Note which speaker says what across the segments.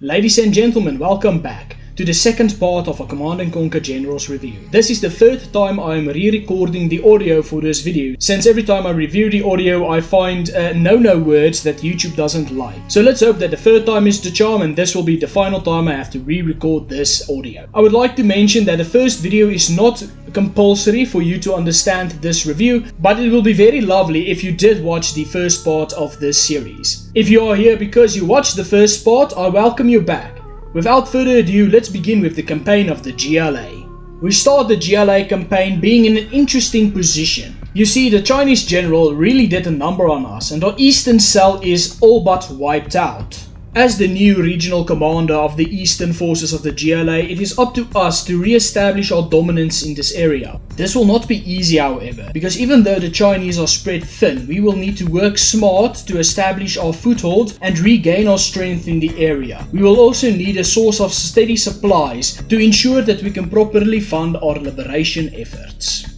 Speaker 1: Ladies and gentlemen, welcome back to the second part of a Command & Conquer Generals review. This is the third time I am re-recording the audio for this video, since every time I review the audio I find no words that YouTube doesn't like. So let's hope that the third time is the charm and this will be the final time I have to re-record this audio. I would like to mention that the first video is not compulsory for you to understand this review, but it will be very lovely if you did watch the first part of this series. If you are here because you watched the first part, I welcome you back. Without further ado, let's begin with the campaign of the GLA. We start the GLA campaign being in an interesting position. You see, the Chinese general really did a number on us and our eastern cell is all but wiped out. As the new regional commander of the eastern forces of the GLA, it is up to us to re-establish our dominance in this area. This will not be easy, however, because even though the Chinese are spread thin, we will need to work smart to establish our foothold and regain our strength in the area. We will also need a source of steady supplies to ensure that we can properly fund our liberation efforts.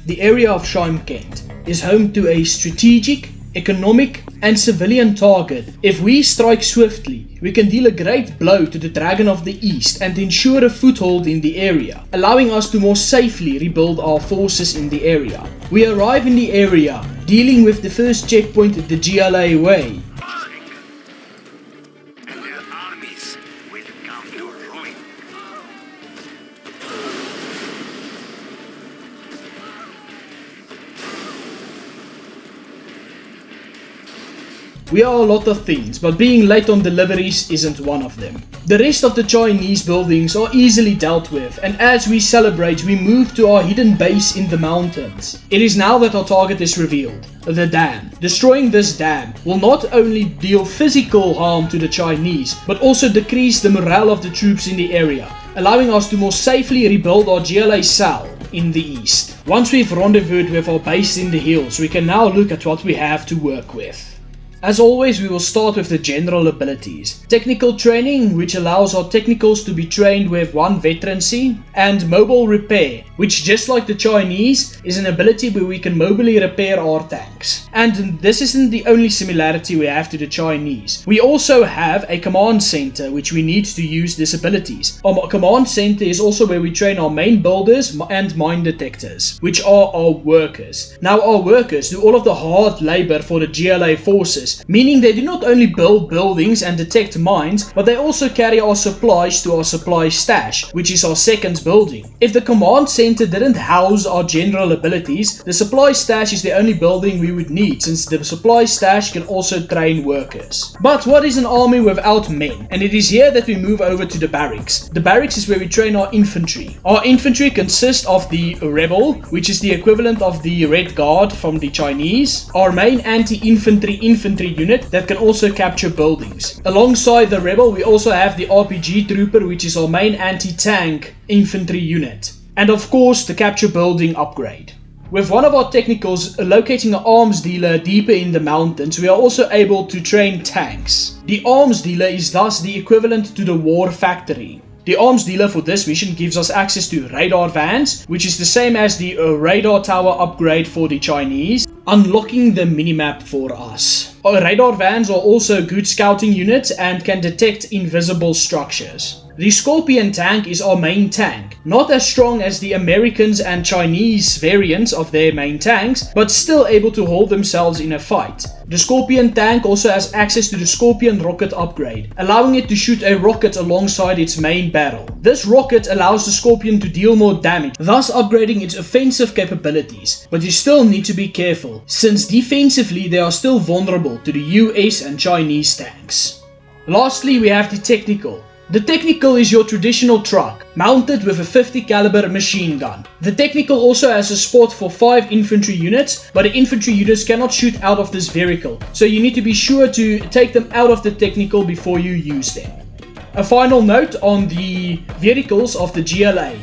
Speaker 1: The area of Kent is home to a strategic, economic and civilian target. If we strike swiftly, we can deal a great blow to the Dragon of the East and ensure a foothold in the area, allowing us to more safely rebuild our forces in the area. We arrive in the area, dealing with the first checkpoint the GLA way. We are a lot of things, but being late on deliveries isn't one of them. The rest of the Chinese buildings are easily dealt with, and as we celebrate, we move to our hidden base in the mountains. It is now that our target is revealed, the dam. Destroying this dam will not only deal physical harm to the Chinese, but also decrease the morale of the troops in the area, allowing us to more safely rebuild our GLA cell in the east. Once we've rendezvoused with our base in the hills, we can now look at what we have to work with. As always, we will start with the general abilities. Technical training, which allows our technicals to be trained with 1 veterancy, and mobile repair, which just like the Chinese, is an ability where we can mobily repair our tanks. And this isn't the only similarity we have to the Chinese. We also have a command center, which we need to use these abilities. Our command center is also where we train our main builders and mine detectors, which are our workers. Now our workers do all of the hard labor for the GLA forces, meaning they do not only build buildings and detect mines, but they also carry our supplies to our supply stash, which is our second building. If the command center didn't house our general abilities, the supply stash is the only building we would need, since the supply stash can also train workers. But what is an army without men? And it is here that we move over to the barracks. The barracks is where we train our infantry. Our infantry consists of the rebel, which is the equivalent of the Red Guard from the Chinese, our main anti-infantry unit that can also capture buildings. Alongside the rebel, we also have the RPG trooper, which is our main anti-tank infantry unit. And of course, the capture building upgrade. With one of our technicals locating an arms dealer deeper in the mountains, we are also able to train tanks. The arms dealer is thus the equivalent to the war factory. The arms dealer for this mission gives us access to radar vans, which is the same as the radar tower upgrade for the Chinese, unlocking the minimap for us. Our radar vans are also good scouting units and can detect invisible structures. The Scorpion tank is our main tank, not as strong as the Americans and Chinese variants of their main tanks, but still able to hold themselves in a fight. The Scorpion tank also has access to the Scorpion rocket upgrade, allowing it to shoot a rocket alongside its main barrel. This rocket allows the Scorpion to deal more damage, thus upgrading its offensive capabilities, but you still need to be careful, since defensively they are still vulnerable to the US and Chinese tanks. Lastly, we have the technical. The technical is your traditional truck, mounted with a 50 caliber machine gun. The technical also has a spot for 5 infantry units, but the infantry units cannot shoot out of this vehicle, so you need to be sure to take them out of the technical before you use them. A final note on the vehicles of the GLA.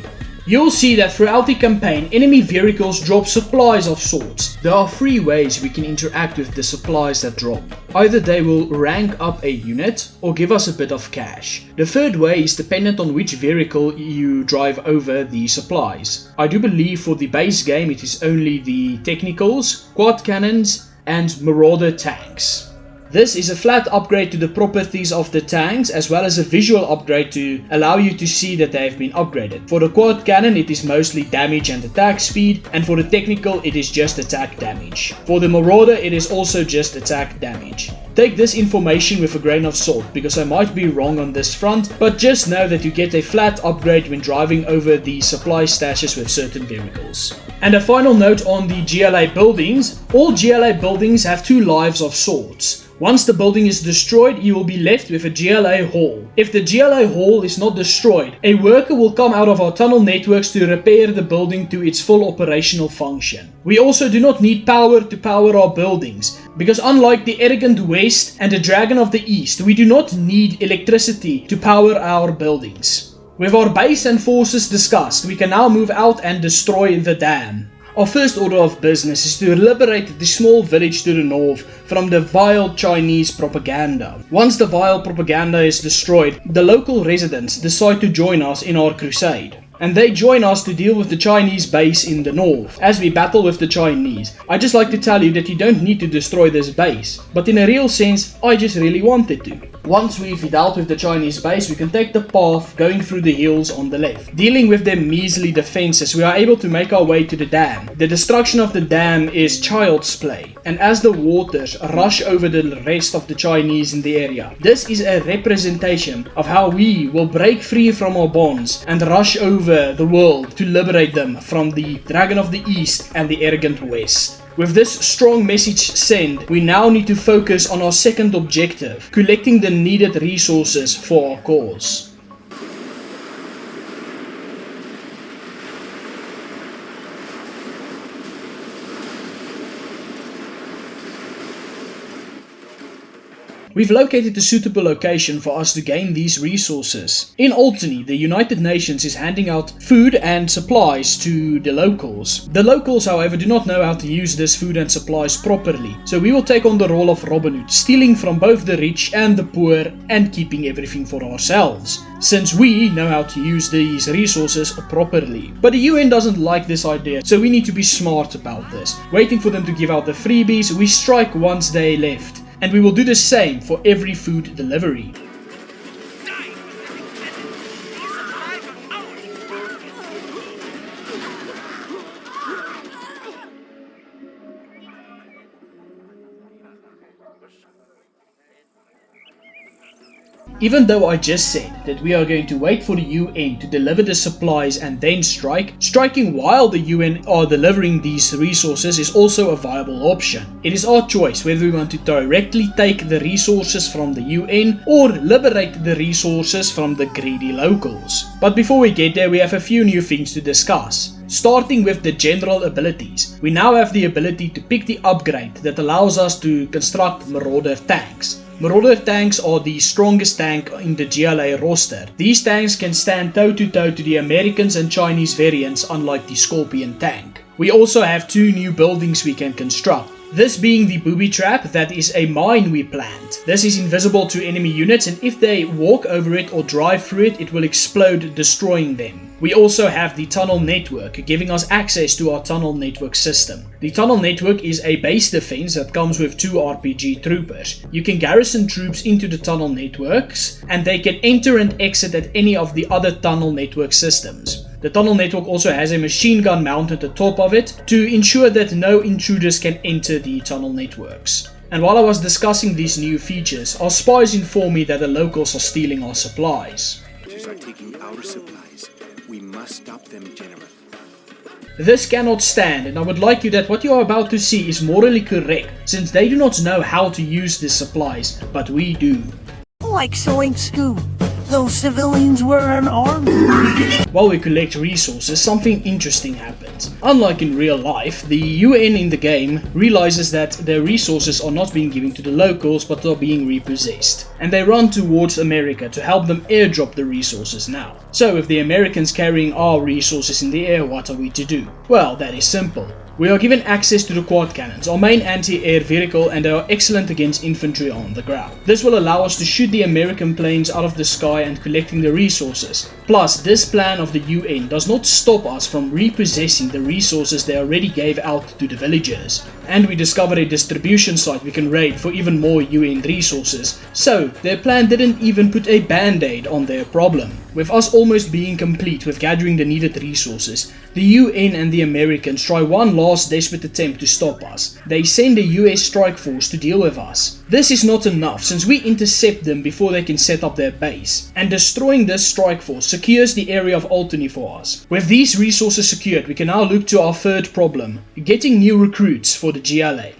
Speaker 1: You'll see that throughout the campaign, enemy vehicles drop supplies of sorts. There are 3 ways we can interact with the supplies that drop. Either they will rank up a unit or give us a bit of cash. The third way is dependent on which vehicle you drive over the supplies. I do believe for the base game it is only the technicals, quad cannons and marauder tanks. This is a flat upgrade to the properties of the tanks, as well as a visual upgrade to allow you to see that they have been upgraded. For the quad cannon it is mostly damage and attack speed, and for the technical it is just attack damage. For the marauder it is also just attack damage. Take this information with a grain of salt, because I might be wrong on this front, but just know that you get a flat upgrade when driving over the supply stashes with certain vehicles. And a final note on the GLA buildings: all GLA buildings have 2 lives of sorts. Once the building is destroyed, you will be left with a GLA hall. If the GLA hall is not destroyed, a worker will come out of our tunnel networks to repair the building to its full operational function. We also do not need power to power our buildings, because unlike the Arrogant West and the Dragon of the East, we do not need electricity to power our buildings. With our base and forces discussed, we can now move out and destroy the dam. Our first order of business is to liberate the small village to the north from the vile Chinese propaganda. Once the vile propaganda is destroyed, the local residents decide to join us in our crusade. And they join us to deal with the Chinese base in the north, as we battle with the Chinese. I just like to tell you that you don't need to destroy this base, but in a real sense, I just really wanted to. Once we've dealt with the Chinese base, we can take the path going through the hills on the left. Dealing with their measly defenses, we are able to make our way to the dam. The destruction of the dam is child's play, and as the waters rush over the rest of the Chinese in the area, this is a representation of how we will break free from our bonds and rush over the world to liberate them from the Dragon of the East and the Arrogant West. With this strong message sent, we now need to focus on our second objective, collecting the needed resources for our cause. We've located a suitable location for us to gain these resources. In Altony, the United Nations is handing out food and supplies to the locals. The locals, however, do not know how to use this food and supplies properly, so we will take on the role of Robin Hood, stealing from both the rich and the poor and keeping everything for ourselves, since we know how to use these resources properly. But the UN doesn't like this idea, so we need to be smart about this. Waiting for them to give out the freebies, we strike once they left. And we will do the same for every food delivery. Even though I just said that we are going to wait for the UN to deliver the supplies and then striking while the UN are delivering these resources is also a viable option. It is our choice whether we want to directly take the resources from the UN or liberate the resources from the greedy locals. But before we get there, we have a few new things to discuss. Starting with the general abilities, we now have the ability to pick the upgrade that allows us to construct Marauder tanks. Marauder tanks are the strongest tank in the GLA roster. These tanks can stand toe-to-toe to the Americans and Chinese variants, unlike the Scorpion tank. We also have 2 new buildings we can construct. This being the booby trap, that is a mine we plant. This is invisible to enemy units, and if they walk over it or drive through it, it will explode, destroying them. We also have the tunnel network, giving us access to our tunnel network system. The tunnel network is a base defense that comes with 2 RPG troopers. You can garrison troops into the tunnel networks, and they can enter and exit at any of the other tunnel network systems. The tunnel network also has a machine gun mounted atop of it to ensure that no intruders can enter the tunnel networks. And while I was discussing these new features, our spies informed me that the locals are stealing our supplies.
Speaker 2: Are taking our supplies. We must stop them, General.
Speaker 1: This cannot stand, and I would like you that what you are about to see is morally correct, since they do not know how to use these supplies, but we do.
Speaker 3: Like sowing scoop. Those civilians were unarmed.
Speaker 1: While we collect resources, something interesting happens. Unlike in real life, the UN in the game realizes that their resources are not being given to the locals but are being repossessed. And they run towards America to help them airdrop the resources now. So if the Americans carrying our resources in the air, what are we to do? Well, that is simple. We are given access to the quad cannons, our main anti-air vehicle, and they are excellent against infantry on the ground. This will allow us to shoot the American planes out of the sky and collecting the resources. Plus, this plan of the UN does not stop us from repossessing the resources they already gave out to the villagers. And we discovered a distribution site we can raid for even more UN resources. So, their plan didn't even put a band-aid on their problem. With us almost being complete with gathering the needed resources, the UN and the Americans try one last desperate attempt to stop us. They send a US strike force to deal with us. This is not enough since we intercept them before they can set up their base. And destroying this strike force secures the area of Altony for us. With these resources secured, we can now look to our third problem, getting new recruits for the GLA.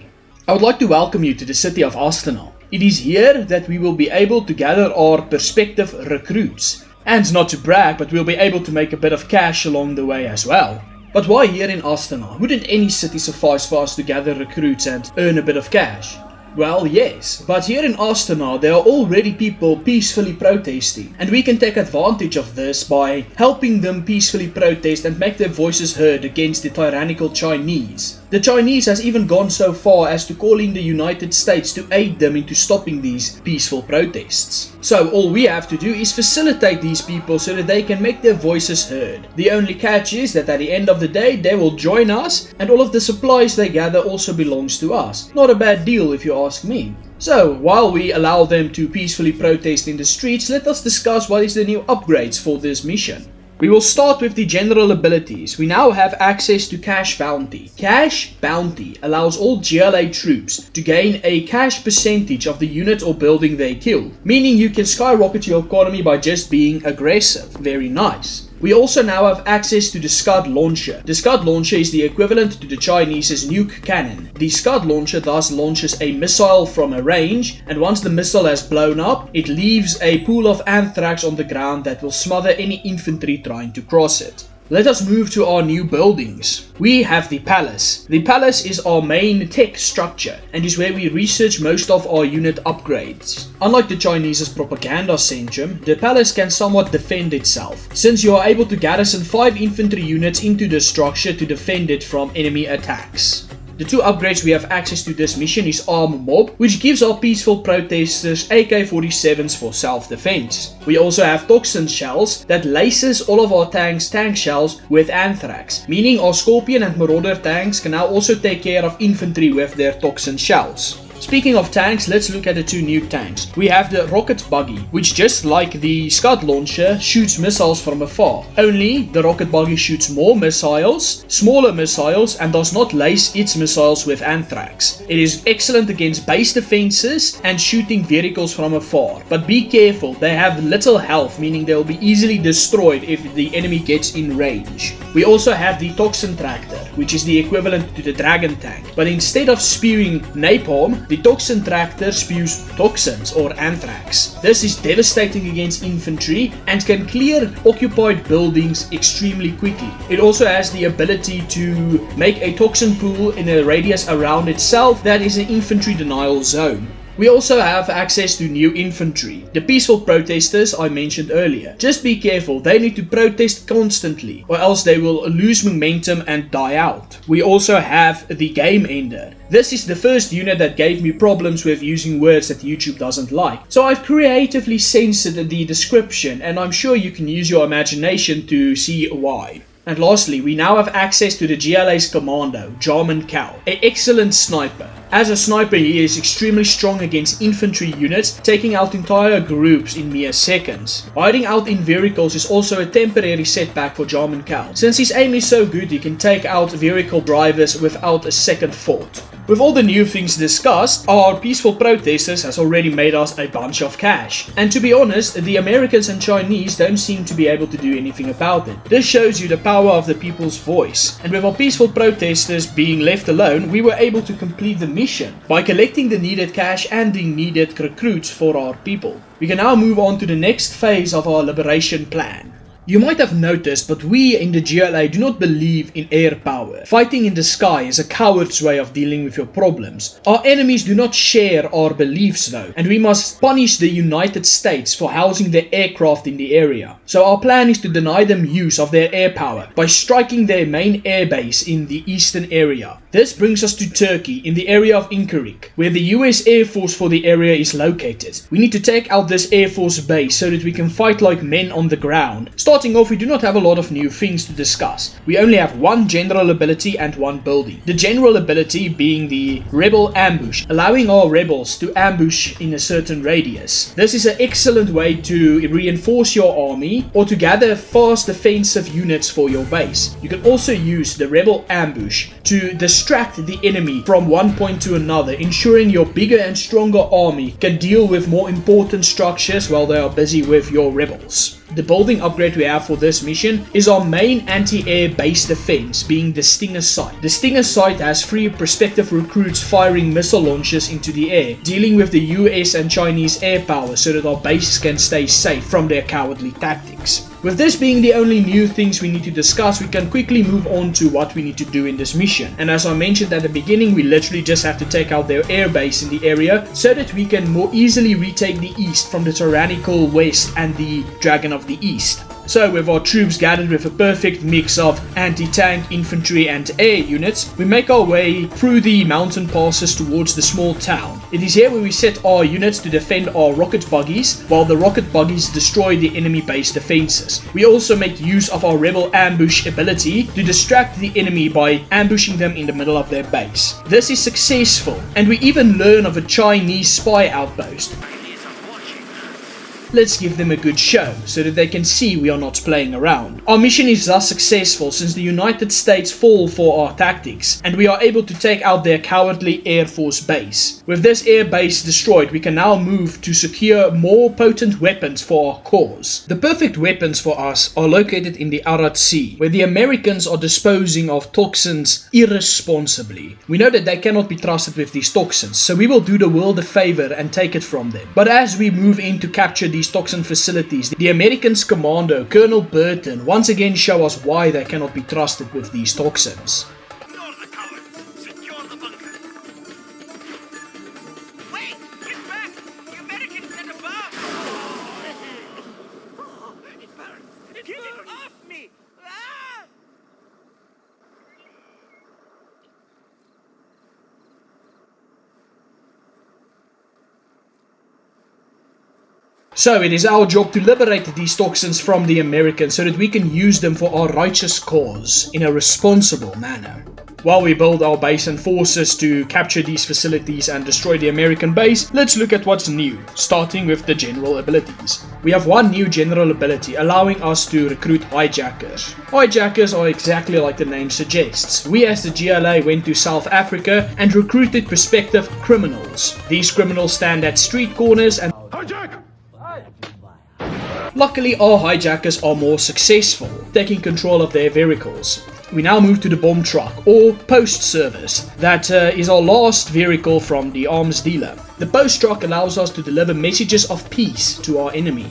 Speaker 1: I would like to welcome you to the city of Astana. It is here that we will be able to gather our prospective recruits. And not to brag, but we'll be able to make a bit of cash along the way as well. But why here in Astana? Wouldn't any city suffice for us to gather recruits and earn a bit of cash? Well, yes, but here in Astana there are already people peacefully protesting, and we can take advantage of this by helping them peacefully protest and make their voices heard against the tyrannical Chinese. The Chinese has even gone so far as to calling the United States to aid them into stopping these peaceful protests. So all we have to do is facilitate these people so that they can make their voices heard. The only catch is that at the end of the day they will join us, and all of the supplies they gather also belongs to us. Not a bad deal if you ask me. So, while we allow them to peacefully protest in the streets, let us discuss what is the new upgrades for this mission. We will start with the general abilities. We now have access to Cash Bounty. Cash Bounty allows all GLA troops to gain a cash percentage of the unit or building they kill, meaning you can skyrocket your economy by just being aggressive. Very nice. We also now have access to the Scud Launcher. The Scud Launcher is the equivalent to the Chinese's nuke cannon. The Scud Launcher thus launches a missile from a range, and once the missile has blown up, it leaves a pool of anthrax on the ground that will smother any infantry trying to cross it. Let us move to our new buildings. We have the Palace. The Palace is our main tech structure and is where we research most of our unit upgrades. Unlike the Chinese's propaganda centrum, the Palace can somewhat defend itself, since you are able to garrison 5 infantry units into the structure to defend it from enemy attacks. The two upgrades we have access to this mission is Arm Mob, which gives our peaceful protesters AK-47s for self-defense. We also have Toxin Shells that laces all of our tanks' tank shells with anthrax, meaning our Scorpion and Marauder tanks can now also take care of infantry with their Toxin Shells. Speaking of tanks, let's look at the two new tanks. We have the Rocket Buggy, which just like the Scud Launcher, shoots missiles from afar. Only the Rocket Buggy shoots more missiles, smaller missiles, and does not lace its missiles with anthrax. It is excellent against base defenses and shooting vehicles from afar. But be careful, they have little health, meaning they will be easily destroyed if the enemy gets in range. We also have the Toxin Tractor, which is the equivalent to the Dragon Tank. But instead of spewing napalm, the Toxin Tractor spews toxins or anthrax. This is devastating against infantry and can clear occupied buildings extremely quickly. It also has the ability to make a toxin pool in a radius around itself that is an infantry denial zone. We also have access to new infantry, the peaceful protesters I mentioned earlier. Just be careful, they need to protest constantly or else they will lose momentum and die out. We also have the Game Ender. This is the first unit that gave me problems with using words that YouTube doesn't like. So I've creatively censored the description, and I'm sure you can use your imagination to see why. And lastly, we now have access to the GLA's commando, Jarman Cow, an excellent sniper. As a sniper, he is extremely strong against infantry units, taking out entire groups in mere seconds. Hiding out in vehicles is also a temporary setback for Jarman Cow. Since his aim is so good, he can take out vehicle drivers without a second thought. With all the new things discussed, our peaceful protesters has already made us a bunch of cash. And to be honest, the Americans and Chinese don't seem to be able to do anything about it. This shows you the power of the people's voice. And with our peaceful protesters being left alone, we were able to complete the mission by collecting the needed cash and the needed recruits for our people. We can now move on to the next phase of our liberation plan. You might have noticed, but we in the GLA do not believe in air power. Fighting in the sky is a coward's way of dealing with your problems. Our enemies do not share our beliefs though, and we must punish the United States for housing their aircraft in the area. So our plan is to deny them use of their air power by striking their main airbase in the eastern area. This brings us to Turkey, in the area of Incirlik, where the US Air Force for the area is located. We need to take out this Air Force base so that we can fight like men on the ground. Starting off, we do not have a lot of new things to discuss. We only have one general ability and one building. The general ability being the Rebel Ambush, allowing our rebels to ambush in a certain radius. This is an excellent way to reinforce your army or to gather fast defensive units for your base. You can also use the Rebel Ambush to distract the enemy from one point to another, ensuring your bigger and stronger army can deal with more important structures while they are busy with your rebels. The building upgrade we have for this mission is our main anti-air base defense, being the Stinger Sight. The Stinger Sight has 3 prospective recruits firing missile launchers into the air, dealing with the US and Chinese air power so that our bases can stay safe from their cowardly tactics. With this being the only new things we need to discuss, we can quickly move on to what we need to do in this mission. And as I mentioned at the beginning, we literally just have to take out their air base in the area so that we can more easily retake the east from the tyrannical west and the Dragon of the East. So with our troops gathered with a perfect mix of anti-tank, infantry and air units, we make our way through the mountain passes towards the small town. It is here where we set our units to defend our rocket buggies, while the rocket buggies destroy the enemy base defenses. We also make use of our Rebel Ambush ability to distract the enemy by ambushing them in the middle of their base. This is successful, and we even learn of a Chinese spy outpost. Let's give them a good show, so that they can see we are not playing around. Our mission is thus successful since the United States fall for our tactics, and we are able to take out their cowardly Air Force base. With this air base destroyed, we can now move to secure more potent weapons for our cause. The perfect weapons for us are located in the Arad Sea, where the Americans are disposing of toxins irresponsibly. We know that they cannot be trusted with these toxins, so we will do the world a favor and take it from them. But as we move in to capture these toxin facilities, the Americans' commando, Colonel Burton, once again show us why they cannot be trusted with these toxins.
Speaker 4: Ignore the cowards. Secure the bunker. Wait! Get back! The Americans set a bomb! It burns! Get it off me! Ah!
Speaker 1: So it is our job to liberate these toxins from the Americans so that we can use them for our righteous cause in a responsible manner. While we build our base and forces to capture these facilities and destroy the American base, let's look at what's new, starting with the general abilities. We have one new general ability, allowing us to recruit hijackers. Hijackers are exactly like the name suggests. We as the GLA went to South Africa and recruited prospective criminals. These criminals stand at street corners and hijack! Luckily, our hijackers are more successful, taking control of their vehicles. We now move to the bomb truck, or post service. That is our last vehicle from the arms dealer. The post truck allows us to deliver messages of peace to our enemy.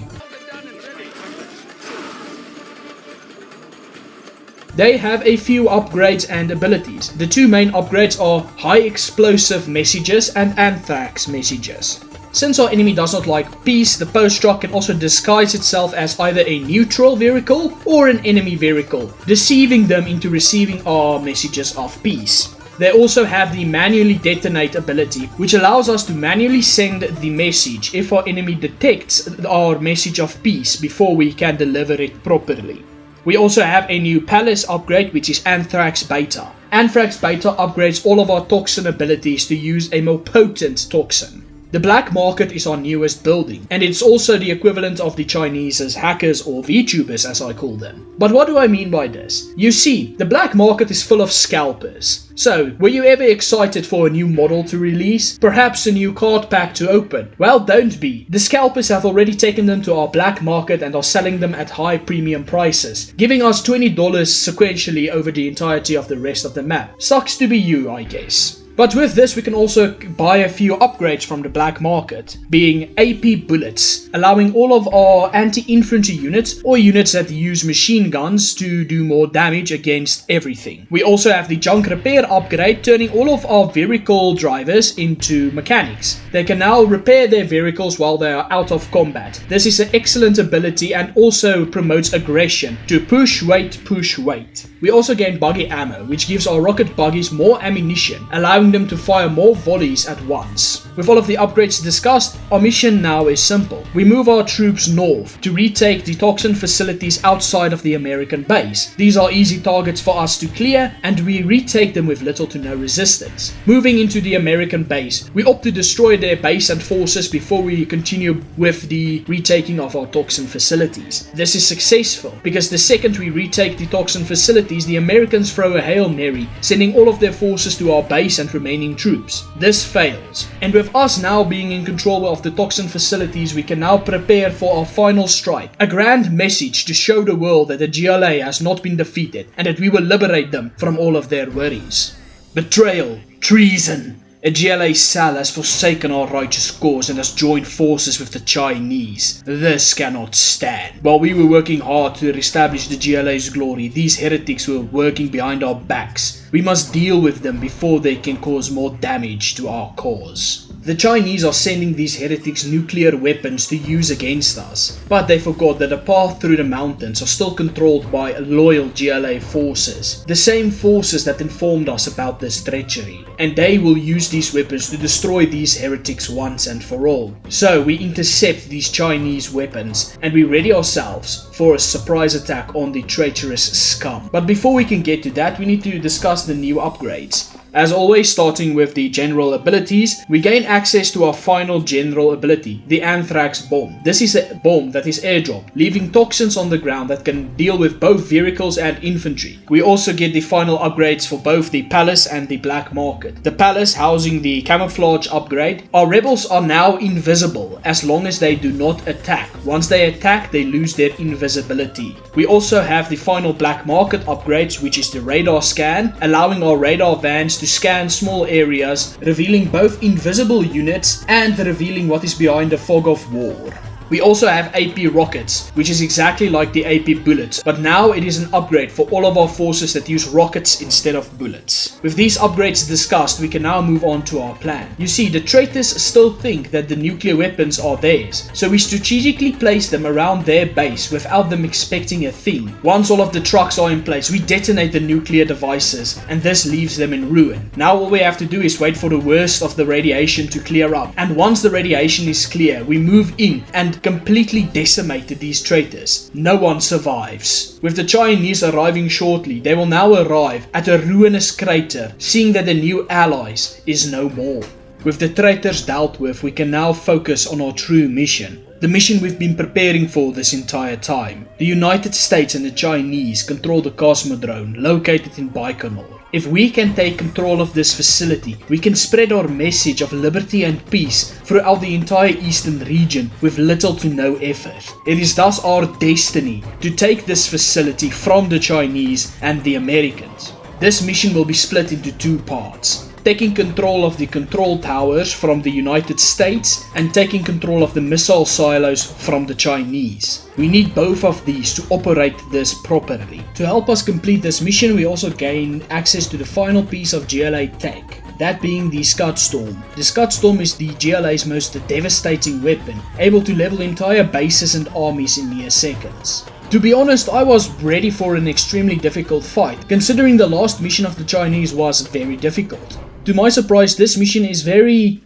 Speaker 1: They have a few upgrades and abilities. The 2 main upgrades are high explosive messages and anthrax messages. Since our enemy does not like peace, the post truck can also disguise itself as either a neutral vehicle or an enemy vehicle, deceiving them into receiving our messages of peace. They also have the manually detonate ability, which allows us to manually send the message if our enemy detects our message of peace before we can deliver it properly. We also have a new palace upgrade, which is Anthrax Beta. Anthrax Beta upgrades all of our toxin abilities to use a more potent toxin. The black market is our newest building, and it's also the equivalent of the Chinese's hackers or VTubers as I call them. But what do I mean by this? You see, the black market is full of scalpers. So, were you ever excited for a new model to release? Perhaps a new card pack to open? Well, don't be. The scalpers have already taken them to our black market and are selling them at high premium prices, giving us $20 sequentially over the entirety of the rest of the map. Sucks to be you, I guess. But with this we can also buy a few upgrades from the black market, being AP bullets, allowing all of our anti-infantry units or units that use machine guns to do more damage against everything. We also have the junk repair upgrade, turning all of our vehicle drivers into mechanics. They can now repair their vehicles while they are out of combat. This is an excellent ability and also promotes aggression to push, wait, push, wait. We also gain buggy ammo, which gives our rocket buggies more ammunition, allowing them to fire more volleys at once. With all of the upgrades discussed, our mission now is simple. We move our troops north to retake the toxin facilities outside of the American base. These are easy targets for us to clear, and we retake them with little to no resistance. Moving into the American base, we opt to destroy their base and forces before we continue with the retaking of our toxin facilities. This is successful because the second we retake the toxin facilities, the Americans throw a Hail Mary, sending all of their forces to our base and remaining troops. This fails, and with us now being in control of the toxin facilities, we can now prepare for our final strike. A grand message to show the world that the GLA has not been defeated and that we will liberate them from all of their worries. Betrayal, treason. A GLA cell has forsaken our righteous cause and has joined forces with the Chinese. This cannot stand. While we were working hard to reestablish the GLA's glory, these heretics were working behind our backs. We must deal with them before they can cause more damage to our cause. The Chinese are sending these heretics nuclear weapons to use against us, but they forgot that the path through the mountains are still controlled by loyal GLA forces, the same forces that informed us about this treachery, and they will use these weapons to destroy these heretics once and for all. So we intercept these Chinese weapons and we ready ourselves for a surprise attack on the traitorous scum. But before we can get to that, we need to discuss the new upgrades. As always, starting with the general abilities, we gain access to our final general ability, the Anthrax Bomb. This is a bomb that is airdropped, leaving toxins on the ground that can deal with both vehicles and infantry. We also get the final upgrades for both the Palace and the Black Market. The Palace housing the camouflage upgrade. Our rebels are now invisible as long as they do not attack. Once they attack, they lose their invisibility. We also have the final Black Market upgrades, which is the radar scan, allowing our radar vans to scan small areas, revealing both invisible units and revealing what is behind the fog of war. We also have AP rockets, which is exactly like the AP bullets, but now it is an upgrade for all of our forces that use rockets instead of bullets. With these upgrades discussed, we can now move on to our plan. You see, the traitors still think that the nuclear weapons are theirs, so we strategically place them around their base without them expecting a thing. Once all of the trucks are in place, we detonate the nuclear devices, and this leaves them in ruin. Now all we have to do is wait for the worst of the radiation to clear up, and once the radiation is clear, we move in and completely decimated these traitors. No one survives. With the Chinese arriving shortly, they will now arrive at a ruinous crater, seeing that the new allies is no more. With the traitors dealt with, we can now focus on our true mission. The mission we've been preparing for this entire time. The United States and the Chinese control the Cosmodrome located in Baikonur. If we can take control of this facility, we can spread our message of liberty and peace throughout the entire eastern region with little to no effort. It is thus our destiny to take this facility from the Chinese and the Americans. This mission will be split into two parts. Taking control of the control towers from the United States and taking control of the missile silos from the Chinese. We need both of these to operate this properly. To help us complete this mission, we also gain access to the final piece of GLA tech, that being the Scud Storm. The Scud Storm is the GLA's most devastating weapon, able to level entire bases and armies in mere seconds. To be honest, I was ready for an extremely difficult fight, considering the last mission of the Chinese was very difficult. To my surprise, this mission is very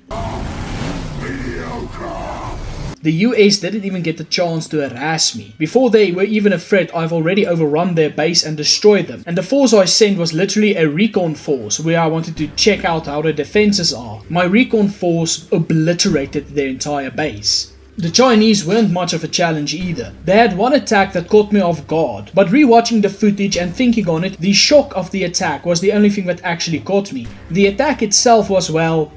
Speaker 1: mediocre. The US didn't even get the chance to harass me. Before they were even afraid, I've already overrun their base and destroyed them. And the force I sent was literally a recon force, where I wanted to check out how their defenses are. My recon force obliterated their entire base. The Chinese weren't much of a challenge either. They had one attack that caught me off guard, but rewatching the footage and thinking on it, the shock of the attack was the only thing that actually caught me. The attack itself was, well,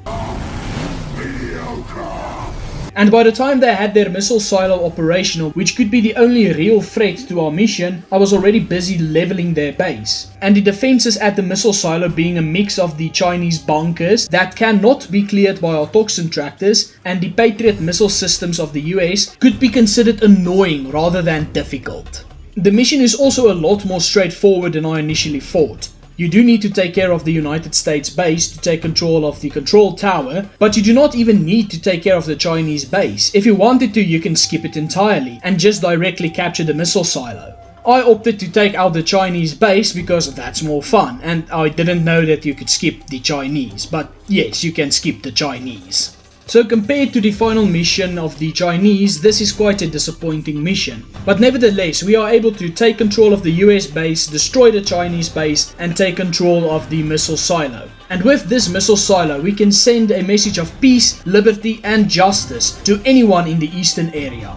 Speaker 1: mediocre. And by the time they had their missile silo operational, which could be the only real threat to our mission, I was already busy leveling their base. And the defenses at the missile silo being a mix of the Chinese bunkers that cannot be cleared by our toxin tractors and the Patriot missile systems of the US could be considered annoying rather than difficult. The mission is also a lot more straightforward than I initially thought. You do need to take care of the United States base to take control of the control tower, but you do not even need to take care of the Chinese base. If you wanted to, you can skip it entirely and just directly capture the missile silo. I opted to take out the Chinese base because that's more fun, and I didn't know that you could skip the Chinese, but yes, you can skip the Chinese. So compared to the final mission of the Chinese, this is quite a disappointing mission. But nevertheless, we are able to take control of the US base, destroy the Chinese base, and take control of the missile silo. And with this missile silo, we can send a message of peace, liberty, and justice to anyone in the eastern area.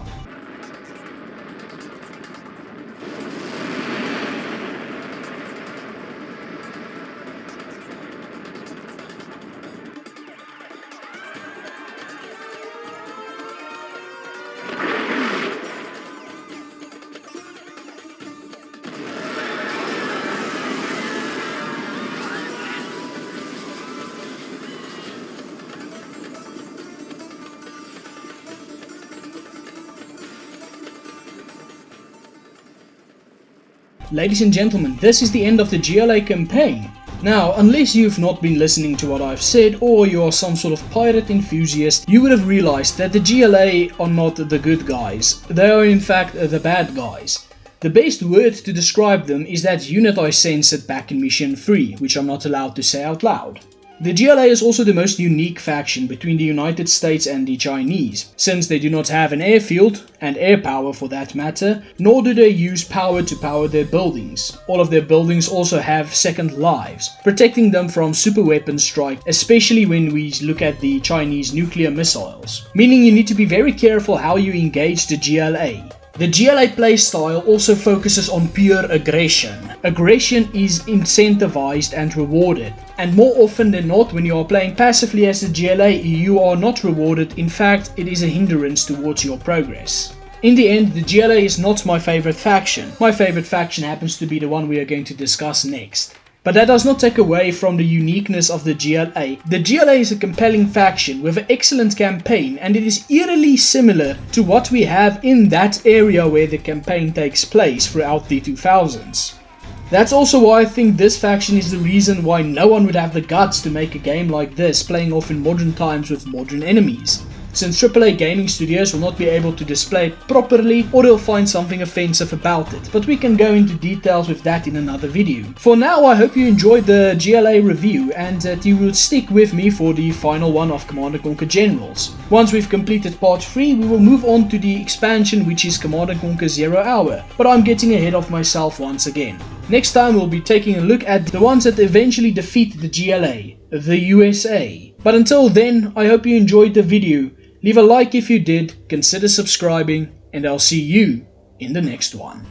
Speaker 1: Ladies and gentlemen, this is the end of the GLA campaign. Now, unless you've not been listening to what I've said, or you are some sort of pirate enthusiast, you would have realized that the GLA are not the good guys. They are in fact the bad guys. The best word to describe them is that unit I censored back in Mission 3, which I'm not allowed to say out loud. The GLA is also the most unique faction between the United States and the Chinese, since they do not have an airfield, and air power for that matter, nor do they use power to power their buildings. All of their buildings also have second lives, protecting them from super weapon strike, especially when we look at the Chinese nuclear missiles. Meaning you need to be very careful how you engage the GLA. The GLA playstyle also focuses on pure aggression. Aggression is incentivized and rewarded, and more often than not when you are playing passively as the GLA, you are not rewarded. In fact, it is a hindrance towards your progress. In the end, the GLA is not my favorite faction. My favorite faction happens to be the one we are going to discuss next. But that does not take away from the uniqueness of the GLA. The GLA is a compelling faction with an excellent campaign, and it is eerily similar to what we have in that area where the campaign takes place throughout the 2000s. That's also why I think this faction is the reason why no one would have the guts to make a game like this playing off in modern times with modern enemies. Since AAA gaming studios will not be able to display it properly, or they'll find something offensive about it, but we can go into details with that in another video. For now, I hope you enjoyed the GLA review and that you will stick with me for the final one of Command & Conquer Generals. Once we've completed part 3, we will move on to the expansion, which is Command & Conquer 0 Hour, but I'm getting ahead of myself once again. Next time we'll be taking a look at the ones that eventually defeat the GLA, the USA. But until then, I hope you enjoyed the video. Leave a like if you did, consider subscribing, and I'll see you in the next one.